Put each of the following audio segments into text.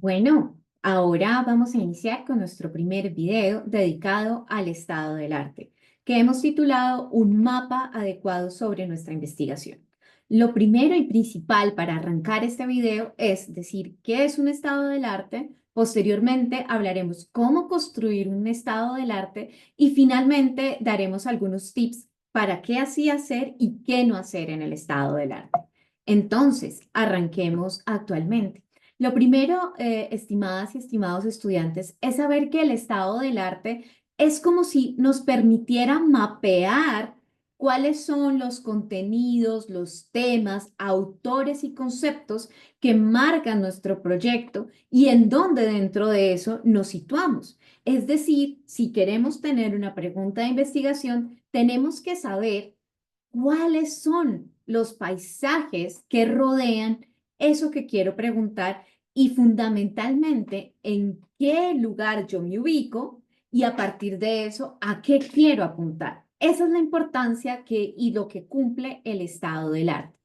Bueno, ahora vamos a iniciar con nuestro primer video dedicado al estado del arte, que hemos titulado Un mapa adecuado sobre nuestra investigación. Lo primero y principal para arrancar este video es decir qué es un estado del arte. Posteriormente hablaremos cómo construir un estado del arte y finalmente daremos algunos tips para qué así hacer y qué no hacer en el estado del arte. Entonces, arranquemos actualmente. Lo primero, estimadas y estimados estudiantes, es saber que el estado del arte es como si nos permitiera mapear cuáles son los contenidos, los temas, autores y conceptos que marcan nuestro proyecto y en dónde dentro de eso nos situamos. Es decir, si queremos tener una pregunta de investigación, tenemos que saber cuáles son los paisajes que rodean eso que quiero preguntar y fundamentalmente en qué lugar yo me ubico y a partir de eso a qué quiero apuntar. Esa es la importancia y lo que cumple el estado del arte.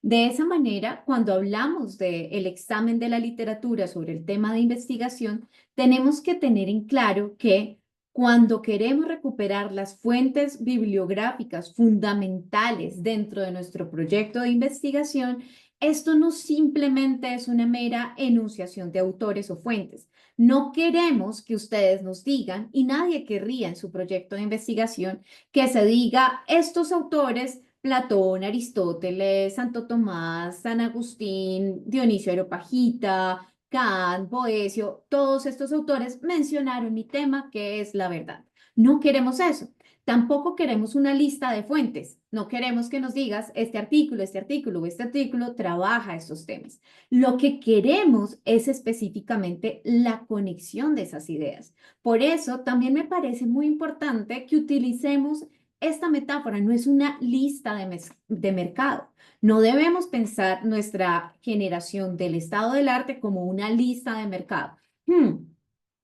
De esa manera, cuando hablamos del examen de la literatura sobre el tema de investigación, tenemos que tener en claro que cuando queremos recuperar las fuentes bibliográficas fundamentales dentro de nuestro proyecto de investigación, esto no simplemente es una mera enunciación de autores o fuentes. No queremos que ustedes nos digan, y nadie querría en su proyecto de investigación, que se diga estos autores Platón, Aristóteles, Santo Tomás, San Agustín, Dionisio Areopagita, Kant, Boecio, todos estos autores mencionaron mi tema, que es la verdad. No queremos eso. Tampoco queremos una lista de fuentes. No queremos que nos digas este artículo o este artículo trabaja estos temas. Lo que queremos es específicamente la conexión de esas ideas. Por eso también me parece muy importante que utilicemos esta metáfora. No es una lista de mercado. No debemos pensar nuestra generación del estado del arte como una lista de mercado.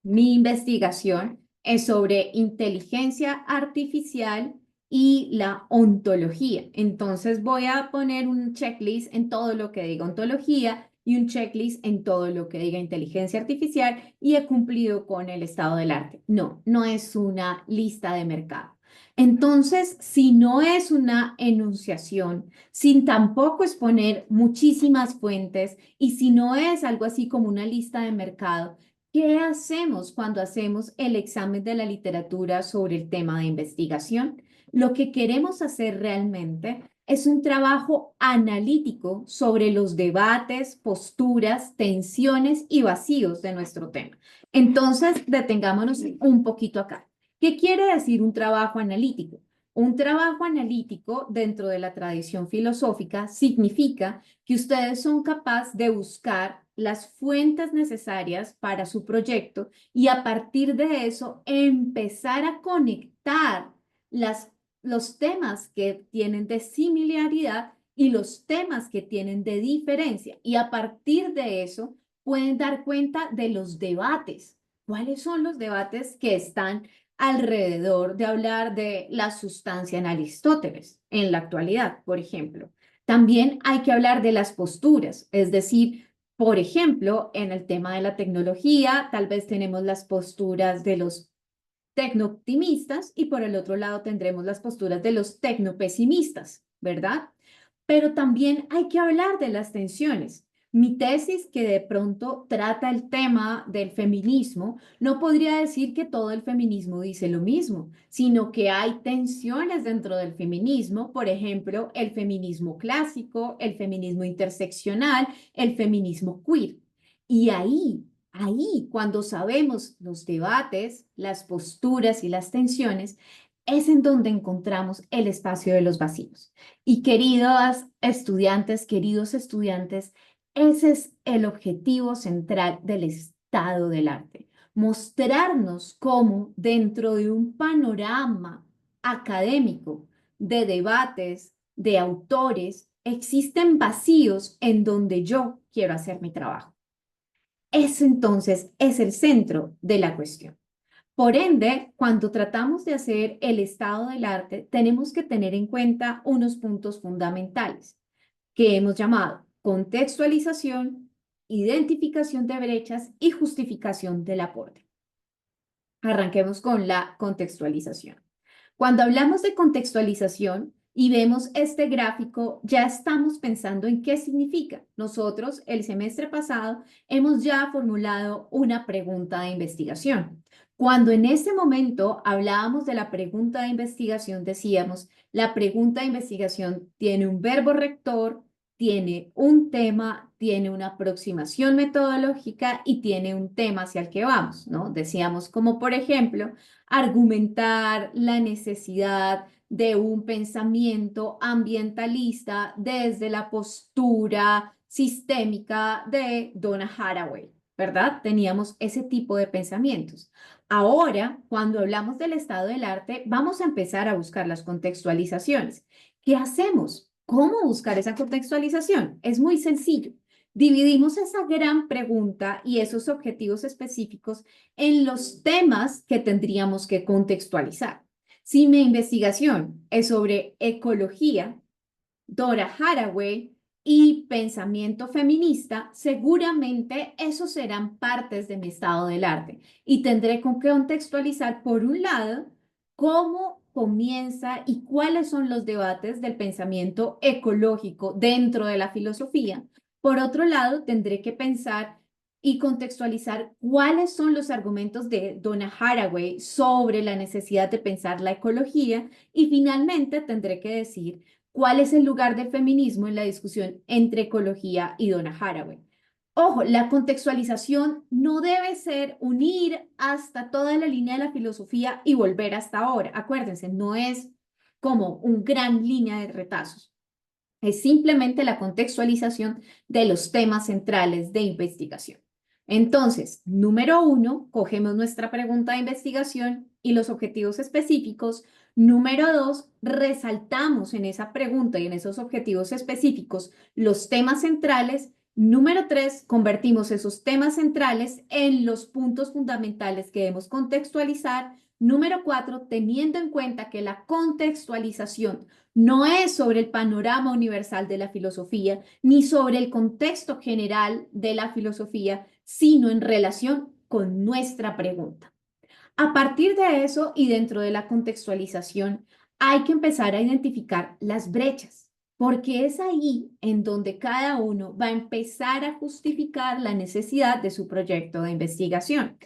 Mi investigación es sobre inteligencia artificial y la ontología. Entonces voy a poner un checklist en todo lo que diga ontología y un checklist en todo lo que diga inteligencia artificial y he cumplido con el estado del arte. No, no es una lista de mercado. Entonces, si no es una enunciación, sin tampoco exponer muchísimas fuentes y si no es algo así como una lista de mercado, ¿qué hacemos cuando hacemos el examen de la literatura sobre el tema de investigación? Lo que queremos hacer realmente es un trabajo analítico sobre los debates, posturas, tensiones y vacíos de nuestro tema. Entonces, detengámonos un poquito acá. ¿Qué quiere decir un trabajo analítico? Un trabajo analítico dentro de la tradición filosófica significa que ustedes son capaces de buscar las fuentes necesarias para su proyecto y a partir de eso empezar a conectar los temas que tienen de similaridad y los temas que tienen de diferencia. Y a partir de eso pueden dar cuenta de los debates. ¿Cuáles son los debates que están alrededor de hablar de la sustancia en Aristóteles en la actualidad, por ejemplo? También hay que hablar de las posturas, es decir, por ejemplo, en el tema de la tecnología, tal vez tenemos las posturas de los tecnooptimistas y por el otro lado tendremos las posturas de los tecnopesimistas, ¿verdad? Pero también hay que hablar de las tensiones. Mi tesis, que de pronto trata el tema del feminismo, no podría decir que todo el feminismo dice lo mismo, sino que hay tensiones dentro del feminismo, por ejemplo, el feminismo clásico, el feminismo interseccional, el feminismo queer. Y ahí, cuando sabemos los debates, las posturas y las tensiones, es en donde encontramos el espacio de los vacíos. Y queridos estudiantes, ese es el objetivo central del estado del arte. Mostrarnos cómo dentro de un panorama académico de debates, de autores, existen vacíos en donde yo quiero hacer mi trabajo. Eso entonces es el centro de la cuestión. Por ende, cuando tratamos de hacer el estado del arte, tenemos que tener en cuenta unos puntos fundamentales que hemos llamado contextualización, identificación de brechas y justificación del aporte. Arranquemos con la contextualización. Cuando hablamos de contextualización y vemos este gráfico, ya estamos pensando en qué significa. Nosotros, el semestre pasado, hemos ya formulado una pregunta de investigación. Cuando en ese momento hablábamos de la pregunta de investigación, decíamos, la pregunta de investigación tiene un verbo rector, tiene un tema, tiene una aproximación metodológica y tiene un tema hacia el que vamos, ¿no? Decíamos como, por ejemplo, argumentar la necesidad de un pensamiento ambientalista desde la postura sistémica de Donna Haraway, ¿verdad? Teníamos ese tipo de pensamientos. Ahora, cuando hablamos del estado del arte, vamos a empezar a buscar las contextualizaciones. ¿Qué hacemos? ¿Cómo buscar esa contextualización? Es muy sencillo. Dividimos esa gran pregunta y esos objetivos específicos en los temas que tendríamos que contextualizar. Si mi investigación es sobre ecología, Dora Haraway y pensamiento feminista, seguramente esos serán partes de mi estado del arte y tendré que contextualizar, por un lado, cómo comienza y cuáles son los debates del pensamiento ecológico dentro de la filosofía. Por otro lado, tendré que pensar y contextualizar cuáles son los argumentos de Donna Haraway sobre la necesidad de pensar la ecología y finalmente tendré que decir cuál es el lugar del feminismo en la discusión entre ecología y Donna Haraway. Ojo, la contextualización no debe ser unir hasta toda la línea de la filosofía y volver hasta ahora. Acuérdense, no es como un gran línea de retazos. Es simplemente la contextualización de los temas centrales de investigación. Entonces, número 1, cogemos nuestra pregunta de investigación y los objetivos específicos. Número 2, resaltamos en esa pregunta y en esos objetivos específicos los temas centrales. Número 3, convertimos esos temas centrales en los puntos fundamentales que debemos contextualizar. Número 4, teniendo en cuenta que la contextualización no es sobre el panorama universal de la filosofía, ni sobre el contexto general de la filosofía, sino en relación con nuestra pregunta. A partir de eso y dentro de la contextualización, hay que empezar a identificar las brechas, porque es ahí en donde cada uno va a empezar a justificar la necesidad de su proyecto de investigación.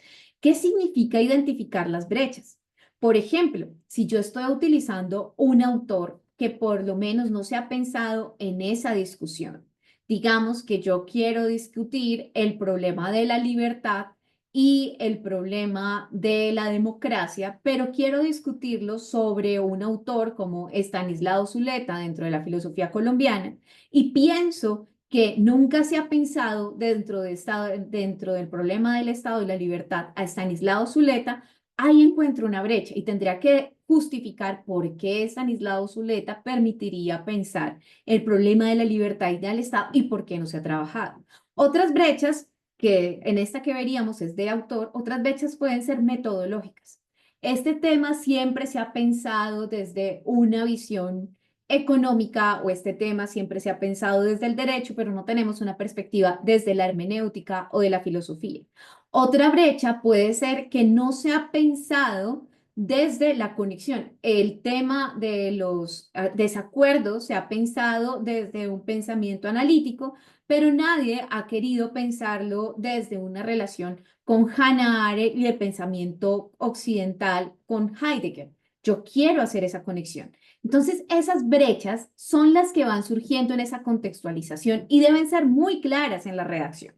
¿Qué significa identificar las brechas? Por ejemplo, si yo estoy utilizando un autor que por lo menos no se ha pensado en esa discusión, digamos que yo quiero discutir el problema de la libertad y el problema de la democracia, pero quiero discutirlo sobre un autor como Estanislao Zuleta dentro de la filosofía colombiana y pienso que nunca se ha pensado dentro del problema del Estado y la libertad a Estanislao Zuleta. Ahí encuentro una brecha y tendría que justificar por qué Estanislao Zuleta permitiría pensar el problema de la libertad y del Estado y por qué no se ha trabajado. Otras brechas que en esta que veríamos es de autor, otras brechas pueden ser metodológicas. Este tema siempre se ha pensado desde una visión económica o este tema siempre se ha pensado desde el derecho, pero no tenemos una perspectiva desde la hermenéutica o de la filosofía. Otra brecha puede ser que no se ha pensado desde la conexión. El tema de los desacuerdos se ha pensado desde un pensamiento analítico, pero nadie ha querido pensarlo desde una relación con Hannah Arendt y el pensamiento occidental con Heidegger. Yo quiero hacer esa conexión. Entonces, esas brechas son las que van surgiendo en esa contextualización y deben ser muy claras en la redacción.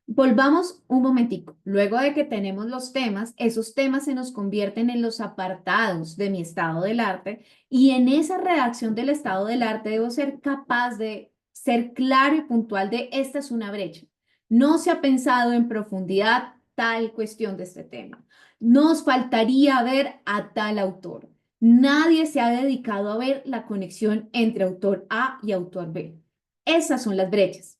Volvamos un momentico. Luego de que tenemos los temas, esos temas se nos convierten en los apartados de mi estado del arte y en esa redacción del estado del arte debo ser capaz de ser claro y puntual de esta es una brecha. No se ha pensado en profundidad tal cuestión de este tema. Nos faltaría ver a tal autor. Nadie se ha dedicado a ver la conexión entre autor A y autor B. Esas son las brechas.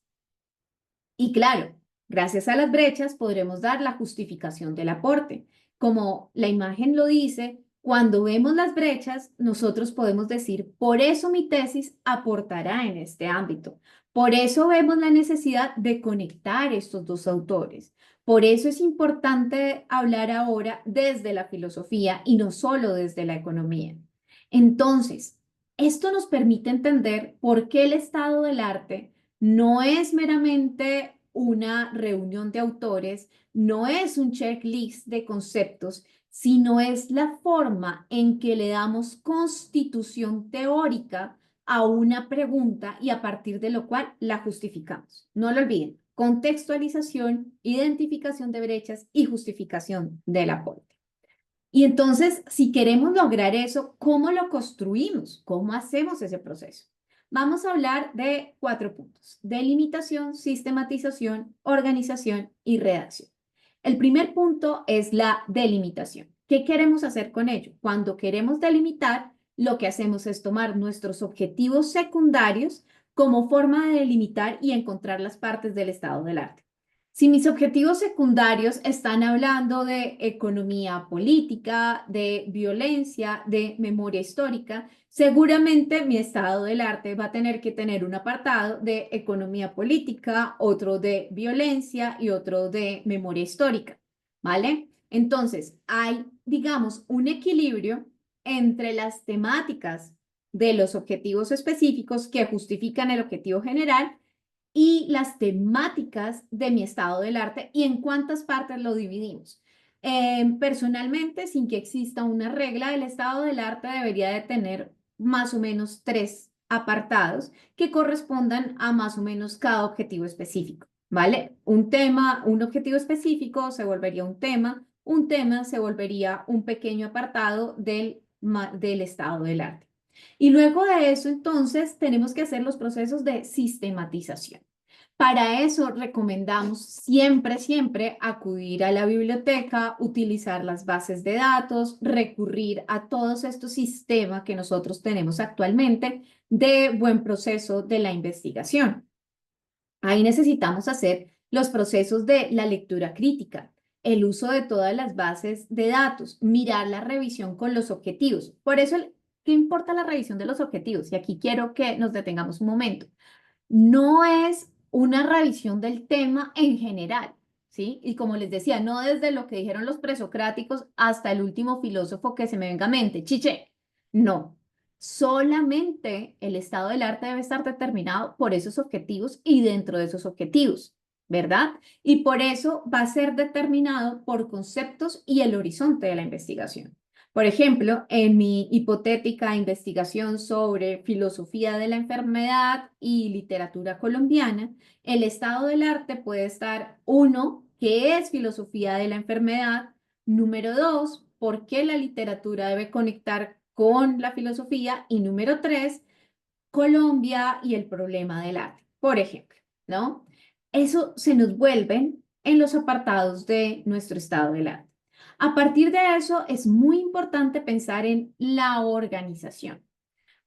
Y claro, gracias a las brechas podremos dar la justificación del aporte. Como la imagen lo dice, Cuando vemos las brechas, nosotros podemos decir, por eso mi tesis aportará en este ámbito. Por eso vemos la necesidad de conectar estos dos autores. Por eso es importante hablar ahora desde la filosofía y no solo desde la economía. Entonces, esto nos permite entender por qué el estado del arte no es meramente una reunión de autores, no es un checklist de conceptos, sino es la forma en que le damos constitución teórica a una pregunta y a partir de lo cual la justificamos. No lo olviden, contextualización, identificación de brechas y justificación del aporte. Y entonces, si queremos lograr eso, ¿cómo lo construimos? ¿Cómo hacemos ese proceso? Vamos a hablar de 4 puntos: delimitación, sistematización, organización y redacción. El primer punto es la delimitación. ¿Qué queremos hacer con ello? Cuando queremos delimitar, lo que hacemos es tomar nuestros objetivos secundarios como forma de delimitar y encontrar las partes del estado del arte. Si mis objetivos secundarios están hablando de economía política, de violencia, de memoria histórica, seguramente mi estado del arte va a tener que tener un apartado de economía política, otro de violencia y otro de memoria histórica, ¿vale? Entonces, hay, digamos, un equilibrio entre las temáticas de los objetivos específicos que justifican el objetivo general y las temáticas de mi estado del arte y en cuántas partes lo dividimos. Personalmente, sin que exista una regla, el estado del arte debería de tener más o menos 3 apartados que correspondan a más o menos cada objetivo específico, ¿vale? Un tema, un objetivo específico se volvería un tema se volvería un pequeño apartado del estado del arte. Y luego de eso, entonces, tenemos que hacer los procesos de sistematización. Para eso recomendamos siempre, siempre acudir a la biblioteca, utilizar las bases de datos, recurrir a todos estos sistemas que nosotros tenemos actualmente de buen proceso de la investigación. Ahí necesitamos hacer los procesos de la lectura crítica, el uso de todas las bases de datos, mirar la revisión con los objetivos. Por eso, ¿qué importa la revisión de los objetivos? Y aquí quiero que nos detengamos un momento. No es una revisión del tema en general, ¿sí? Y como les decía, no desde lo que dijeron los presocráticos hasta el último filósofo que se me venga a mente, Chiche. No, solamente el estado del arte debe estar determinado por esos objetivos y dentro de esos objetivos, ¿verdad? Y por eso va a ser determinado por conceptos y el horizonte de la investigación. Por ejemplo, en mi hipotética investigación sobre filosofía de la enfermedad y literatura colombiana, el estado del arte puede estar, uno, ¿qué es filosofía de la enfermedad? Número dos, ¿por qué la literatura debe conectar con la filosofía? Y número tres, Colombia y el problema del arte, por ejemplo, ¿no? Eso se nos vuelven en los apartados de nuestro estado del arte. A partir de eso, es muy importante pensar en la organización.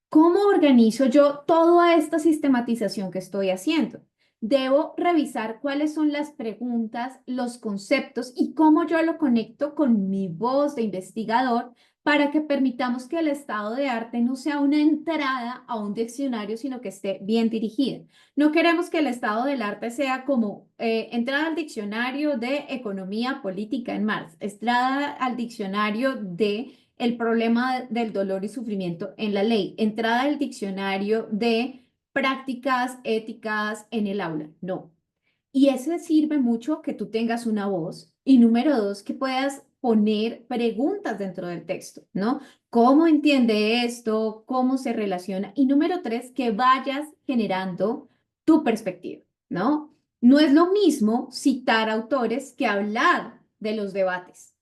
¿Cómo organizo yo toda esta sistematización que estoy haciendo? Debo revisar cuáles son las preguntas, los conceptos y cómo yo lo conecto con mi voz de investigador para que permitamos que el estado de arte no sea una entrada a un diccionario, sino que esté bien dirigida. No queremos que el estado del arte sea como entrada al diccionario de economía política en Marx, entrada al diccionario de el problema del dolor y sufrimiento en la ley, entrada al diccionario de prácticas éticas en el aula. No. Y eso sirve mucho que tú tengas una voz y número dos, que puedas poner preguntas dentro del texto, ¿no? ¿Cómo entiende esto? ¿Cómo se relaciona? Y número tres, que vayas generando tu perspectiva, ¿no? No es lo mismo citar autores que hablar de los debates.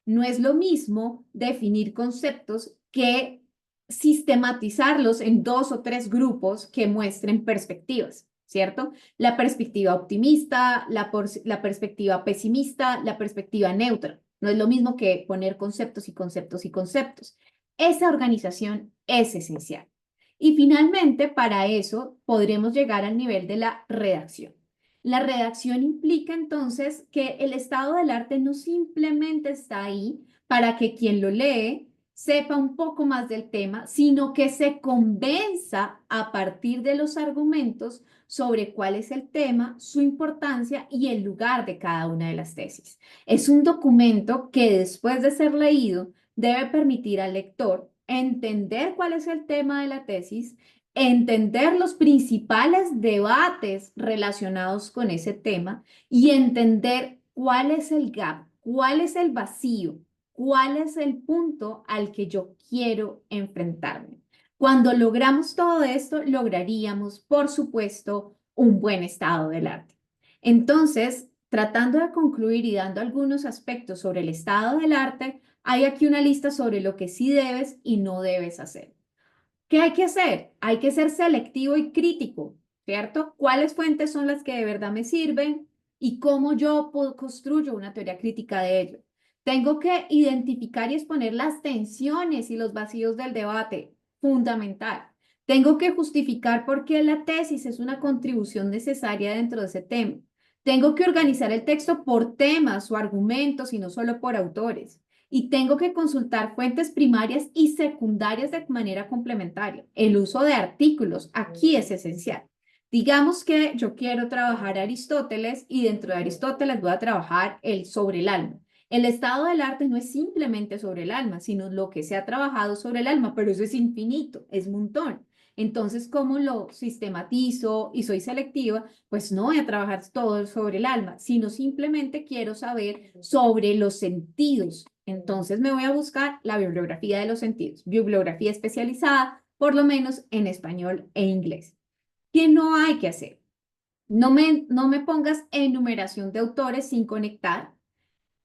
No es lo mismo definir conceptos que sistematizarlos en 2 o 3 grupos que muestren perspectivas, ¿cierto? La perspectiva optimista, la perspectiva pesimista, la perspectiva neutra. No es lo mismo que poner conceptos y conceptos y conceptos. Esa organización es esencial. Y finalmente, para eso podremos llegar al nivel de la redacción. La redacción implica entonces que el estado del arte no simplemente está ahí para que quien lo lee sepa un poco más del tema, sino que se convenza a partir de los argumentos sobre cuál es el tema, su importancia y el lugar de cada una de las tesis. Es un documento que después de ser leído debe permitir al lector entender cuál es el tema de la tesis, entender los principales debates relacionados con ese tema y entender cuál es el gap, cuál es el vacío, cuál es el punto al que yo quiero enfrentarme. Cuando logramos todo esto, lograríamos, por supuesto, un buen estado del arte. Entonces, tratando de concluir y dando algunos aspectos sobre el estado del arte, hay aquí una lista sobre lo que sí debes y no debes hacer. ¿Qué hay que hacer? Hay que ser selectivo y crítico, ¿cierto? ¿Cuáles fuentes son las que de verdad me sirven y cómo yo construyo una teoría crítica de ello? Tengo que identificar y exponer las tensiones y los vacíos del debate, fundamental. Tengo que justificar por qué la tesis es una contribución necesaria dentro de ese tema. Tengo que organizar el texto por temas o argumentos y no solo por autores y tengo que consultar fuentes primarias y secundarias de manera complementaria. El uso de artículos aquí es esencial. Digamos que yo quiero trabajar Aristóteles y dentro de Aristóteles voy a trabajar sobre el alma. El estado del arte no es simplemente sobre el alma, sino lo que se ha trabajado sobre el alma, pero eso es infinito, es un montón. Entonces, ¿cómo lo sistematizo y soy selectiva? Pues no voy a trabajar todo sobre el alma, sino simplemente quiero saber sobre los sentidos. Entonces me voy a buscar la bibliografía de los sentidos, bibliografía especializada, por lo menos en español e inglés. ¿Qué no hay que hacer? No me pongas enumeración de autores sin conectar.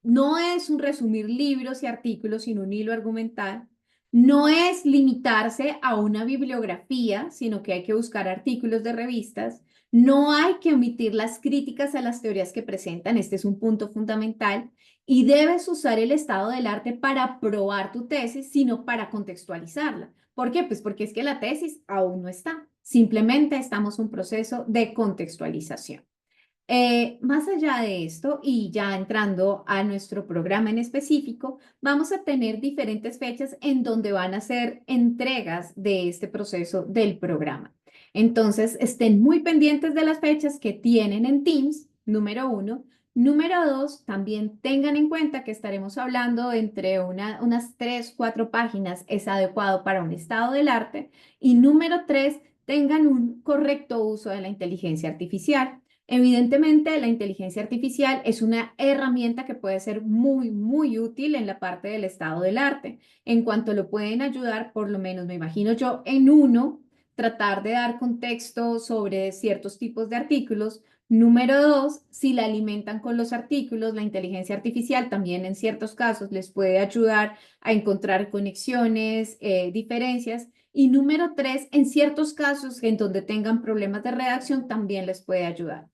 No es un resumir libros y artículos, sino un hilo argumental. No es limitarse a una bibliografía, sino que hay que buscar artículos de revistas. No hay que omitir las críticas a las teorías que presentan. Este es un punto fundamental. Y debes usar el estado del arte para probar tu tesis, sino para contextualizarla. ¿Por qué? Pues porque es que la tesis aún no está. Simplemente estamos en un proceso de contextualización. Más allá de esto, y ya entrando a nuestro programa en específico, vamos a tener diferentes fechas en donde van a ser entregas de este proceso del programa. Entonces, estén muy pendientes de las fechas que tienen en Teams, número uno. Número dos, también tengan en cuenta que estaremos hablando entre unas 3, 4 páginas es adecuado para un estado del arte. Y número tres, tengan un correcto uso de la inteligencia artificial. Evidentemente, la inteligencia artificial es una herramienta que puede ser muy, muy útil en la parte del estado del arte. En cuanto lo pueden ayudar, por lo menos me imagino yo, en uno, tratar de dar contexto sobre ciertos tipos de artículos. Número dos, si la alimentan con los artículos, la inteligencia artificial también en ciertos casos les puede ayudar a encontrar conexiones, diferencias. Y número tres, en ciertos casos en donde tengan problemas de redacción, también les puede ayudar.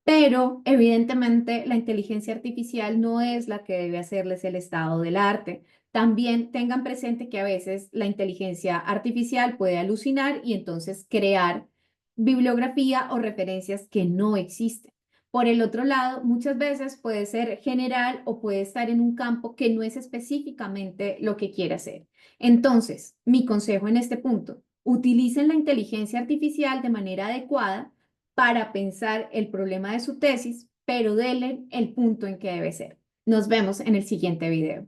Pero evidentemente la inteligencia artificial no es la que debe hacerles el estado del arte. También tengan presente que a veces la inteligencia artificial puede alucinar y entonces crear bibliografía o referencias que no existen. Por el otro lado, muchas veces puede ser general o puede estar en un campo que no es específicamente lo que quiere hacer. Entonces, mi consejo en este punto, utilicen la inteligencia artificial de manera adecuada para pensar el problema de su tesis, pero denle el punto en que debe ser. Nos vemos en el siguiente video.